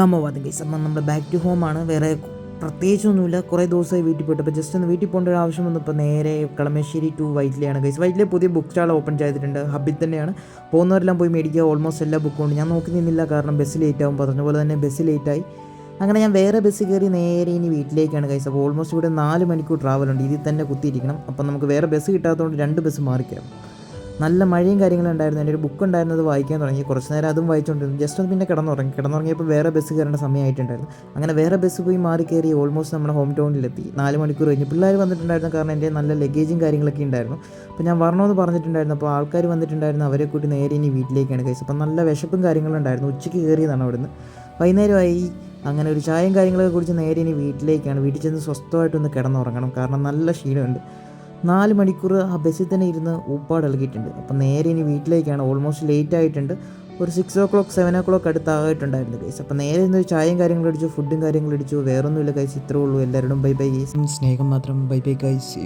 നമ്മവാദം guys. അപ്പം നമ്മുടെ back to home ആണ്. വേറെ പ്രത്യേകിച്ചൊന്നുമില്ല. കുറേ ദിവസമായി വീട്ടിൽ പോയിട്ട് അപ്പോൾ ജസ്റ്റ് ഒന്ന് വീട്ടിൽ പോകേണ്ട ഒരു ആവശ്യം വന്നപ്പോൾ നേരെ കളമശ്ശേരി ടു വൈറ്റിലെയാണ് ഗൈസ്. വൈറ്റിലെ പുതിയ ബുക്ക് സ്റ്റാൾ ഓപ്പൺ ചെയ്തിട്ടുണ്ട്. ഹബ്ബിൽ തന്നെയാണ്. പോകുന്നവരെല്ലാം പോയി മേടിക്കുക. ഓൾമോസ്റ്റ് എല്ലാ ബുക്കും ഉണ്ട്. ഞാൻ നോക്കി നിന്നില്ല, കാരണം ബസ് ലേറ്റ് ആകും. പറഞ്ഞ പോലെ തന്നെ ബസ് ലേറ്റായി. അങ്ങനെ ഞാൻ വേറെ ബസ് കയറി നേരെ ഇനി വീട്ടിലേക്കാണ് ഗൈസ്. അപ്പോൾ ഓൾമോസ്റ്റ് ഇവിടെ 4 മണിക്കൂർ ട്രാവലുണ്ട്. ഇതിൽ തന്നെ കുത്തിയിരിക്കണം. അപ്പം നമുക്ക് വേറെ ബസ് കിട്ടാത്തതുകൊണ്ട് 2 ബസ് മാറിക്കാം. നല്ല മഴയും കാര്യങ്ങളും ഉണ്ടായിരുന്നു. എൻ്റെ ഒരു ബുക്ക് ഉണ്ടായിരുന്നത് വായിക്കാൻ തുടങ്ങി. കുറച്ച് നേരം അതും വായിച്ചുകൊണ്ടിരുന്നു. ജസ്റ്റ് ഒന്ന് പിന്നെ കിടന്നുറങ്ങിയപ്പോൾ വേറെ ബസ് കയറേണ്ട സമയമായിട്ടുണ്ടായിരുന്നു. അങ്ങനെ വേറെ ബസ് പോയി മാറി കയറി ഓൾമോസ്റ്റ് നമ്മുടെ ഹോം ടൗണിലെത്തി. 4 മണിക്കൂർ കഴിഞ്ഞ് പിള്ളേർ വന്നിട്ടുണ്ടായിരുന്നു, കാരണം എൻ്റെ നല്ല ലഗേജും കാര്യങ്ങളൊക്കെ ഉണ്ടായിരുന്നു. അപ്പോൾ ഞാൻ വരണമെന്ന് പറഞ്ഞിട്ടുണ്ടായിരുന്നു. അപ്പോൾ ആൾക്കാർ വന്നിട്ടുണ്ടായിരുന്നു. അവരെ കൂട്ടി നേരെ ഇനി വീട്ടിലേക്കാണ് കഴിച്ചത്. അപ്പം നല്ല വിശപ്പും കാര്യങ്ങളും ഉണ്ടായിരുന്നു. ഉച്ചയ്ക്ക് കയറിയതാണ് അവിടുന്ന്. വൈകുന്നേരമായി. അങ്ങനെ ഒരു ചായയും കാര്യങ്ങളൊക്കെ കുടിച്ച് നേരെ ഇനി വീട്ടിലേക്കാണ്. വീട്ടിൽ ചെന്ന് സ്വസ്ഥമായിട്ടൊന്ന് കിടന്നുറങ്ങണം, കാരണം നല്ല ക്ഷീണമുണ്ട്. 4 മണിക്കൂർ ആ ബസ്സിൽ തന്നെ ഇരുന്ന് ഊപ്പാട് ഇളകിയിട്ടുണ്ട്. അപ്പം നേരെ ഇനി വീട്ടിലേക്കാണ്. ഓൾമോസ്റ്റ് ലേറ്റ് ആയിട്ടുണ്ട്. ഒരു 6 o'clock 7 o'clock അടുത്തായിട്ടുണ്ടായിരുന്നു ഗൈസ്. അപ്പം നേരെ ഇന്നൊരു ചായയും കാര്യങ്ങളും അടിച്ചു, ഫുഡും കാര്യങ്ങളും അടിച്ചു. വേറൊന്നുമില്ല ഗൈസ്, ഇത്രേ ഉള്ളൂ. എല്ലാവരോടും ബൈ ബൈ ഗൈസ്. സ്നേഹം മാത്രം. Bye bye guys.